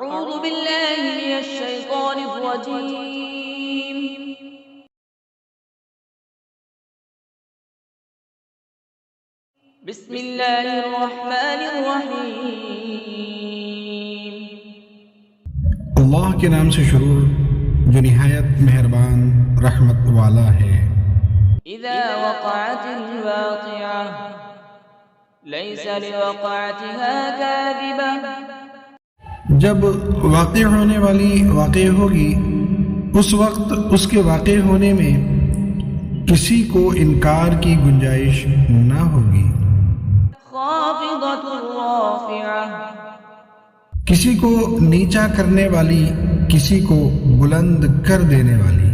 أعوذ بالله من الشيطان الرجيم. بسم الله الرحمن الرحيم. اللہ کے نام سے شروع جو نہایت مہربان رحمت والا ہے۔ إذا وقعت الواقعة ليس لوقعتها كاذبة. جب واقع ہونے والی واقع ہوگی اس وقت اس کے واقع ہونے میں کسی کو انکار کی گنجائش نہ ہوگی، خافضة رافعة. کسی کو نیچا کرنے والی، کسی کو بلند کر دینے والی۔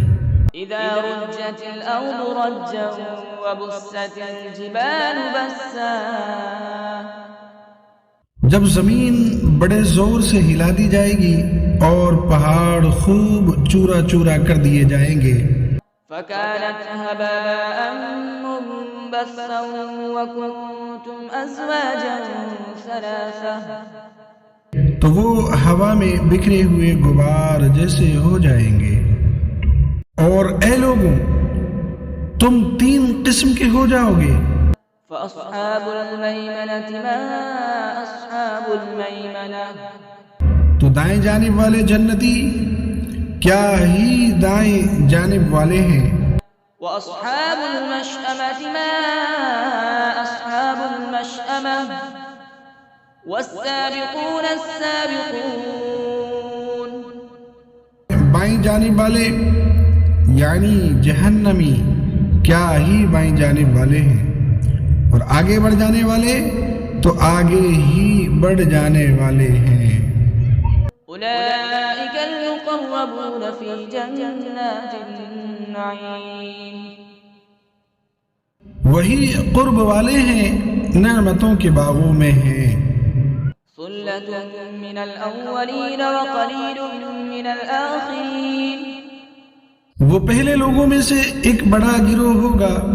إذا رجت الأرض رجا وبست الجبال بسا. جب زمین بڑے زور سے ہلا دی جائے گی اور پہاڑ خوب چورا چورا کر دیے جائیں گے، فكانت هباء منبثا وكنتم أزواجا ثلاثة. تو وہ ہوا میں بکھرے ہوئے غبار جیسے ہو جائیں گے۔ اور اے لوگوں، تم تین قسم کے ہو جاؤ گے۔ فأصحاب الميمنة ما أصحاب الميمنة. تو دائیں جانب والے جنتی کیا ہی دائیں جانب والے ہیں۔ وأصحاب المشأمة ما أصحاب المشأمة. والسابقون السابقون. بائیں جانب والے یعنی جہنمی کیا ہی بائیں جانب والے ہیں، اور آگے بڑھ جانے والے تو آگے ہی بڑھ جانے والے ہیں۔ أولئك المقربون في جنات النعيم. وہی قرب والے ہیں، نعمتوں کے باغوں میں ہیں۔ ثلة من الأولين وقليل من الآخرين. وہ پہلے لوگوں میں سے ایک بڑا گروہ ہوگا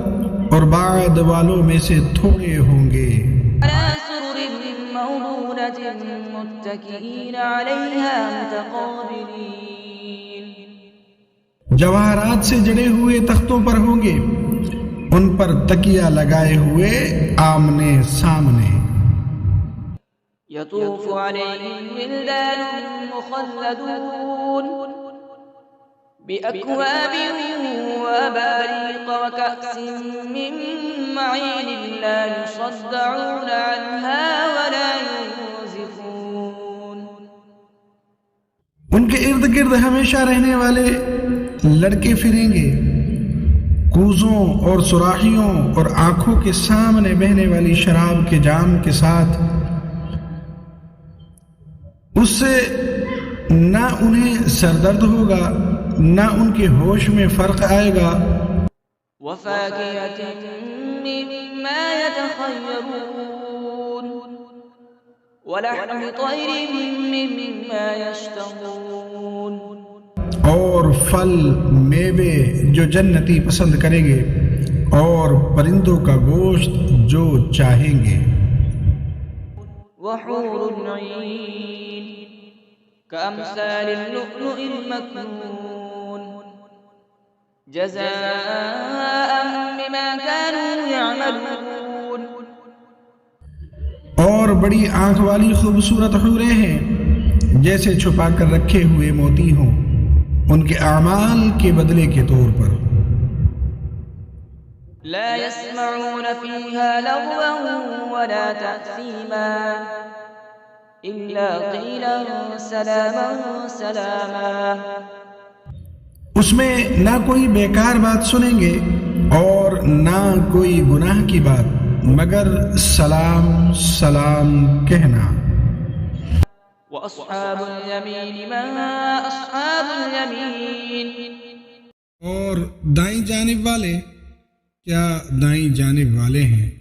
اور بعد والوں میں سے تھوڑے ہوں گے۔ على سرر موضونة متكئين عليها متقابلين. جواہرات سے جڑے ہوئے تختوں پر ہوں گے، ان پر تکیہ لگائے ہوئے آمنے سامنے۔ يطوف عليهم ولدان مخلدون بأكواب وأباريق وكأس من معين لا يصدعون عنها ولا ينزفون. ان کے ارد گرد ہمیشہ رہنے والے لڑکے پھریں گے، کوزوں اور سراخیوں اور آنکھوں کے سامنے بہنے والی شراب کے جام کے ساتھ۔ اس سے نہ انہیں سردرد ہوگا، نہ ان کے ہوش میں فرق آئے گا۔ وفاكهة مما يتخيرون ولحم طير مما يشتهون. اور پھل میوے جو جنتی پسند کریں گے، اور پرندوں کا گوشت جو چاہیں گے۔ وحور عين كأمثال اللؤلؤ المكنون جزاء بما كانوا يعملون. اور بڑی آنکھ والی خوبصورت حوریں ہیں جیسے چھپا کر رکھے ہوئے موتی ہوں، ان کے اعمال کے بدلے کے طور پر۔ لا يسمعون فيها لغوا ولا تأثيما إلا قيلا سلاما سلاما. اس میں نہ کوئی بیکار بات سنیں گے اور نہ کوئی گناہ کی بات، مگر سلام سلام کہنا۔ وأصحاب اليمين ما أصحاب اليمين. اور دائیں جانب والے کیا دائیں جانب والے ہیں۔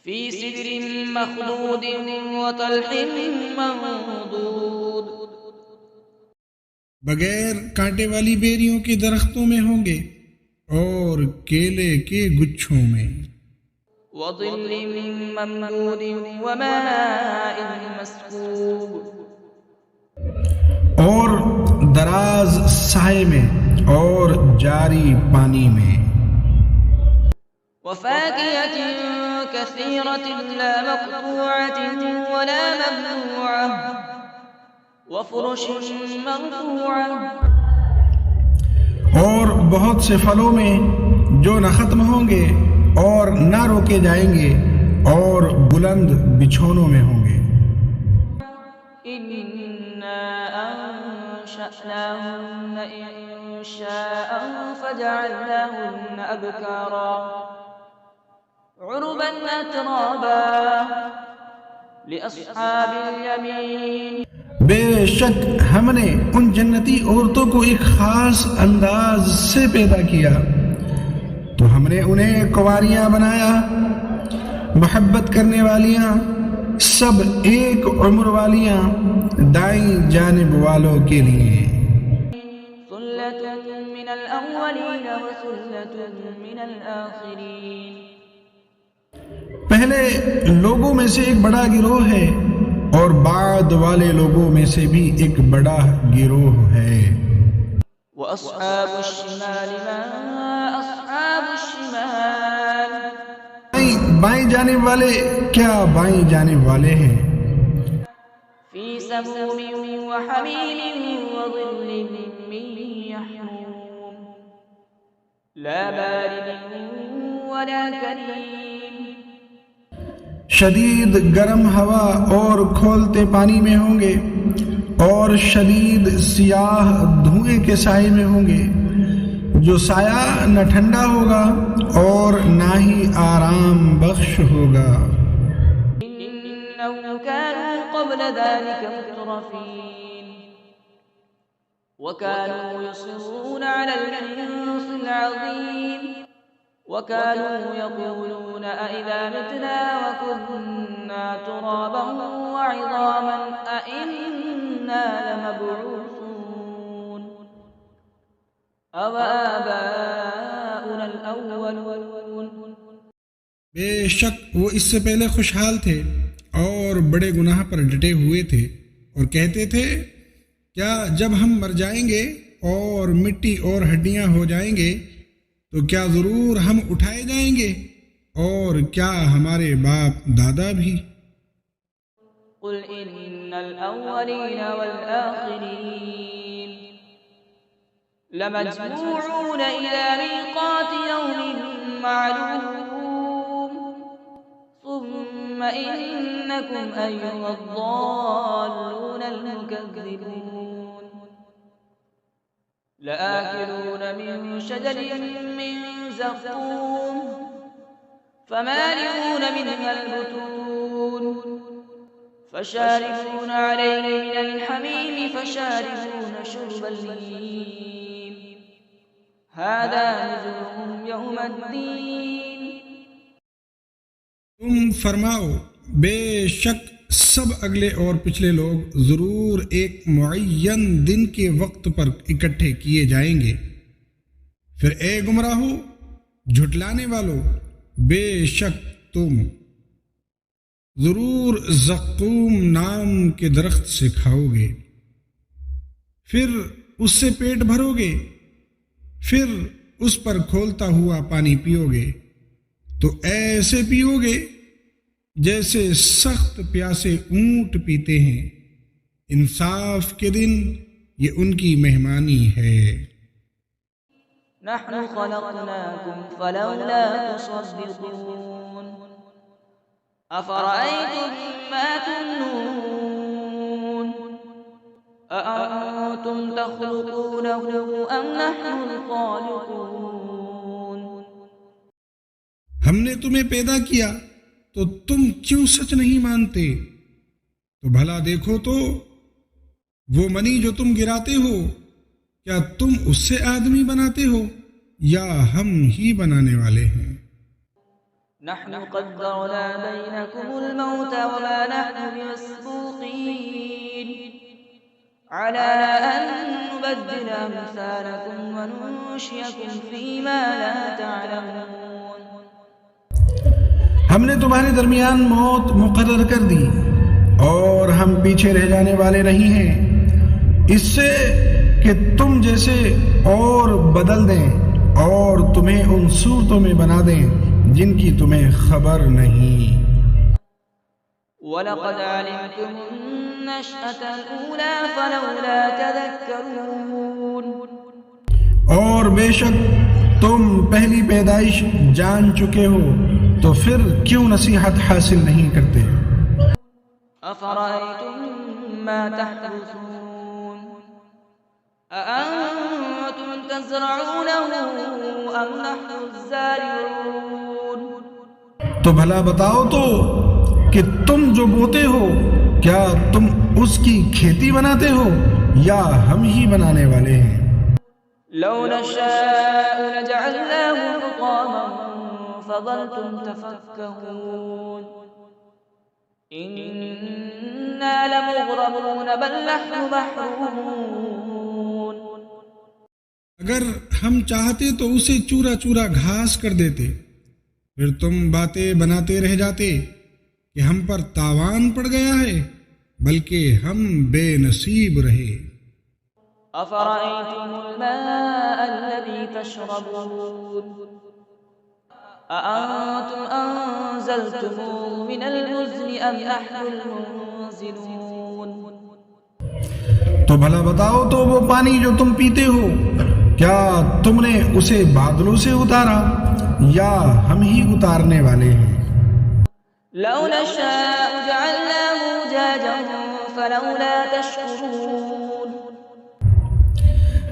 في سدر مخضود وطلح منضود. بغیر کانٹے والی بیریوں کے درختوں میں ہوں گے اور کیلے کے گچھوں میں۔ وظل ممدود وماء مسكوب. دراز سائے میں اور جاری پانی میں. وفاكهة كثيرة لا مقطوعة ولا ممنوعة وفرش مرفوعة. اور بہت سے پھلوں میں جو نہ ختم ہوں گے اور نہ روکے جائیں گے اور بلند بچھونوں میں ہوں گے. إنا أنشأناهن إنشاء فجعلناهن أبكارا عربا أترابا لأصحاب اليمين. بے شک ہم نے ان جنتی عورتوں کو ایک خاص انداز سے پیدا کیا تو ہم نے انہیں کنواریاں بنایا، محبت کرنے والیاں، سب ایک عمر والیاں دائیں جانب والوں کے لیے. ثلة من الأولين وثلة من الآخرين. پہلے لوگوں میں سے ایک بڑا گروہ ہے اور بعد والے لوگوں میں سے بھی ایک بڑا گروہ ہے. وأصحاب الشمال ما أصحاب الشمال. بائیں جانب والے کیا بائیں جانب والے ہیں. في سموم وحميم وظل من يحموم لا بارد ولا كريم. شدید گرم ہوا اور کھولتے پانی میں ہوں گے اور شدید سیاہ دھوئیں کے سائے میں ہوں گے جو سایہ نہ ٹھنڈا ہوگا اور نہ ہی آرام بخش ہوگا. إنهم كانوا قبل ذلك مترفين وكانوا يصرون على الحنث العظيم وكانوا يقولون أئذا متنا وكنا ترابا وعظاما أئنا لمبعوثون أو آباؤنا الأولون. بے شک وہ اس سے پہلے خوشحال تھے اور بڑے گناہ پر ڈٹے ہوئے تھے اور کہتے تھے کیا جب ہم مر جائیں گے اور مٹی اور ہڈیاں ہو جائیں گے تو کیا ضرور ہم اٹھائے جائیں گے اور کیا ہمارے باپ دادا بھی. قل إن الأولين والآخرين لمجموعون إلى ميقات يوم معلوم ثم إنكم أيها الضالون المكذبون لآكلون من شجر من زقوم فمالئون منها البطون فشاربون عليه من الحميم فشاربون شرب الهيم هذا نزلهم يوم الدين. تم فرماؤ بے شک سب اگلے اور پچھلے لوگ ضرور ایک معین دن کے وقت پر اکٹھے کیے جائیں گے. پھر اے گمراہو جھٹلانے والو بے شک تم ضرور زقوم نام کے درخت سے کھاؤ گے، پھر اس سے پیٹ بھرو گے، پھر اس پر کھولتا ہوا پانی پیو گے تو ایسے پیو گے جیسے سخت پیاسے اونٹ پیتے ہیں. انصاف کے دن یہ ان کی مہمانی ہے. نحن خلقناكم فلولا تصدقون أفرأيتم ما تمنون أأنتم تخلقونه أم نحن الخالقون. ہم نے تمہیں پیدا کیا تو تم کیوں سچ نہیں مانتے؟ تو بھلا دیکھو تو وہ منی جو تم گراتے ہو کیا تم اس سے آدمی بناتے ہو یا ہم ہی بنانے والے ہیں؟ نحن قدرنا بينكم الموت وما نحن بمسبوقين على أن نبدل أمثالكم وننشئكم فيما لا تعلمون. ہم نے تمہارے درمیان موت مقرر کر دی اور ہم پیچھے رہ جانے والے نہیں ہیں اس سے کہ تم جیسے اور بدل دیں اور تمہیں ان صورتوں میں بنا دیں جن کی تمہیں خبر نہیں۔ وَلَقَدْ عَلِمْتُمُ النَّشْأَةَ الْأُولَى فَلَوْلَا تَذَكَّرُونَ۔ اور بے شک تم پہلی پیدائش جان چکے ہو تو پھر کیوں نصیحت حاصل نہیں کرتے؟ أَفَرَأَيْتُم مَّا تَحْرُثُونَ أَأَنتُمْ تَزْرَعُونَهُ أَمْ نَحْنُ الزَّارِعُونَ۔ تو بھلا بتاؤ تو کہ تم جو بوتے ہو کیا تم اس کی کھیتی بناتے ہو یا ہم ہی بنانے والے ہیں؟ لَوْ نَشَاءُ لَجَعَلْنَاهُ حُطَامًا فَظَلْتُمْ تَفَكَّهُونَ إِنَّا لَمُغْرَمُونَ بَلْ نَحْنُ مَحْرُومُونَ۔ اگر ہم چاہتے تو اسے چورا چورا گھاس کر دیتے، پھر تم باتیں بناتے رہ جاتے کہ ہم پر تاوان پڑ گیا ہے، بلکہ ہم بے نصیب رہے۔ أَفَرَأَيْتُمُ الْمَاءَ الَّذِي تَشْرَبُونَ أَأَنتُمْ أَنزَلْتُمُوهُ مِنَ الْمُزْنِ أَمْ نَحْنُ الْمُنزِلُونَ۔ تو بھلا بتاؤ تو وہ پانی جو تم پیتے ہو کیا تم نے اسے بادلوں سے اتارا یا ہم ہی اتارنے والے ہیں؟ لَوْ نَشَاءُ جَعَلْنَاهُ أُجَاجًا فَلَوْلَا تَشْكُرُونَ۔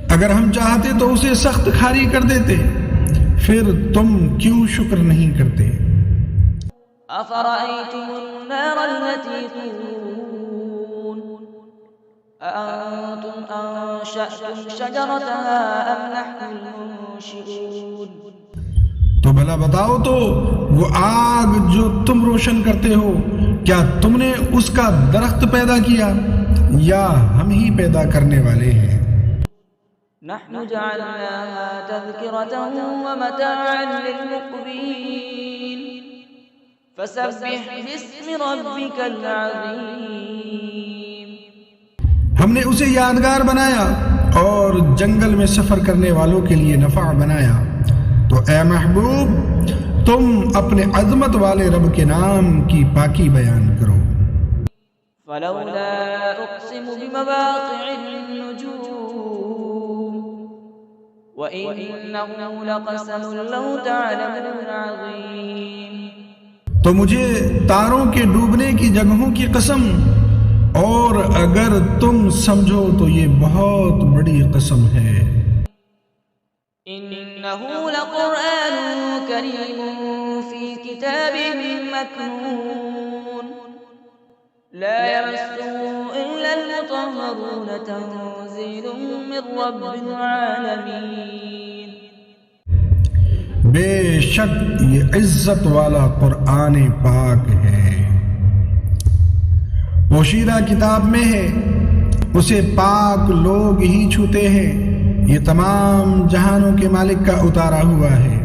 اگر ہم چاہتے تو اسے سخت کھاری کر دیتے، پھر تم کیوں شکر نہیں کرتے؟ أَفَرَأَيْتُمُ النَّارَ الَّتِي تُورُونَ أَأَنتُمْ أَنشَأْتُمْ شَجَرَتَهَا أَمْ نَحْنُ الْمُنشِئُونَ۔ تو بھلا بتاؤ تو وہ آگ جو تم روشن کرتے ہو کیا تم نے اس کا درخت پیدا کیا یا ہم ہی پیدا کرنے والے ہیں؟ نحن جعلناها تذكرة ومتاعا للمقوين فسبح باسم ربك العظيم۔ ہم نے اسے یادگار بنایا اور جنگل میں سفر کرنے والوں کے لیے نفع بنایا، تو اے محبوب تم اپنے عظمت والے رب کے نام کی پاکی بیان کرو۔ فلولا أقسم بمواقع النجوم وإنه لقسم لو تعلمون عظيم۔ تو مجھے تاروں کے ڈوبنے کی جگہوں کی قسم، اور اگر تم سمجھو تو یہ بہت بڑی قسم ہے۔ إنه لقرآن كريم في كتاب مكنون لا يمسه إلا المطهرون تنزيل من رب العالمين۔ بے شک یہ عزت والا قرآن پاک ہے، پوشیدہ کتاب میں ہے، اسے پاک لوگ ہی چھوتے ہیں، یہ تمام جہانوں کے مالک کا اتارا ہوا ہے۔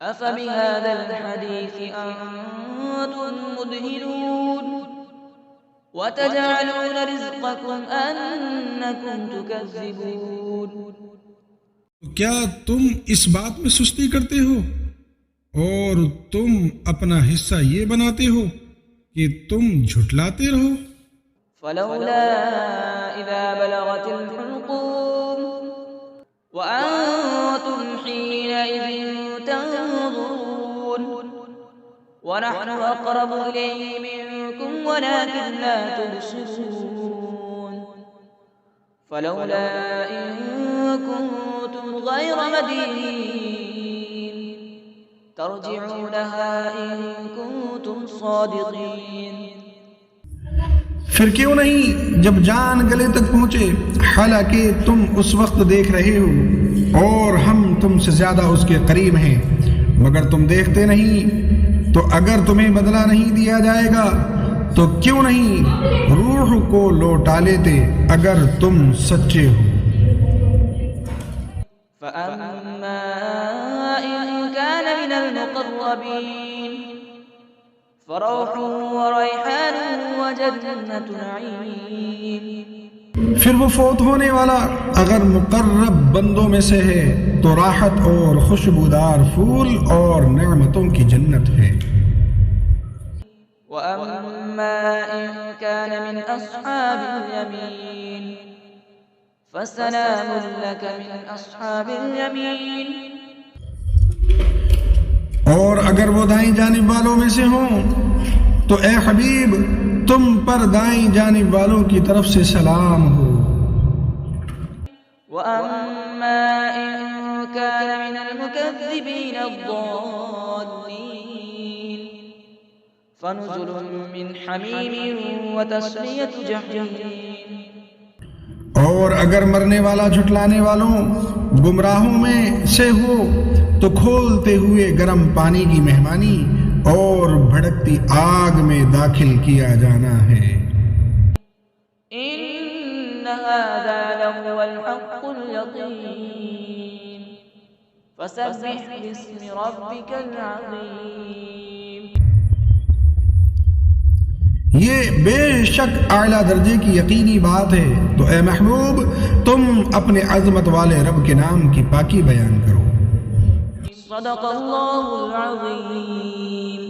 أفبهذا الحديث أنتم مدهنون وتجعلون رزقكم أنكم تكذبون۔ کیا تم اس بات میں سستی کرتے ہو اور تم اپنا حصہ یہ بناتے ہو کہ تم جھٹلاتے رہو؟ فلولا إذا بلغت الحلقوم وأنتم حينئذ تنظرون ونحن أقرب إليه منكم ولكن لا تبصرون۔ فلولا إن كنتم غير مدينين ترجعونها إن كنتم صادقين۔ پھر کیوں نہیں جب جان گلے تک پہنچے، حالانکہ تم اس وقت دیکھ رہے ہو اور ہم تم سے زیادہ اس کے قریب ہیں، مگر تم دیکھتے نہیں، تو اگر تمہیں بدلہ نہیں دیا جائے گا تو کیوں نہیں روح کو لوٹا لیتے اگر تم سچے ہو۔ فأما إن كان من المقربين فروح وريحان وجنة نعيم پھر وہ فوت ہونے والا اگر مقرب بندوں میں سے ہے تو راحت اور خوشبودار پھول اور نعمتوں کی جنت ہے۔ وَأَمَّا إِن كَانَ مِنْ أَصْحَابِ الْيَمِينِ فَسَلَامٌ لَكَ مِنْ أَصْحَابِ الْيَمِينِ۔ اور اگر وہ دائیں جانب والوں میں سے ہوں تو اے حبیب تم پر دائیں جانب والوں کی طرف سے سلام ہو۔ وَأَمَّا إِن كَانَ مِنَ الْمُكَذِّبِينَ الضَّالِّينَ فَنُزُلٌ مِّنْ حَمِيمٍ وَتَصْلِيَةُ جَحِيمٍ۔ اور اگر مرنے والا جھٹلانے والوں گمراہوں میں سے ہو تو کھولتے ہوئے گرم پانی کی مہمانی اور بھڑکتی آگ میں داخل کیا جانا ہے۔ إِنَّ هَذَا لَهُوَ الْحَقُّ الْيَقِينُ فَسَبِّحْ بِاسْمِ رَبِّكَ الْعَظِيمِ۔ یہ بے شک اعلیٰ درجے کی یقینی بات ہے، تو اے محبوب تم اپنے عظمت والے رب کے نام کی پاکی بیان کرو۔ صدق اللہ العظیم۔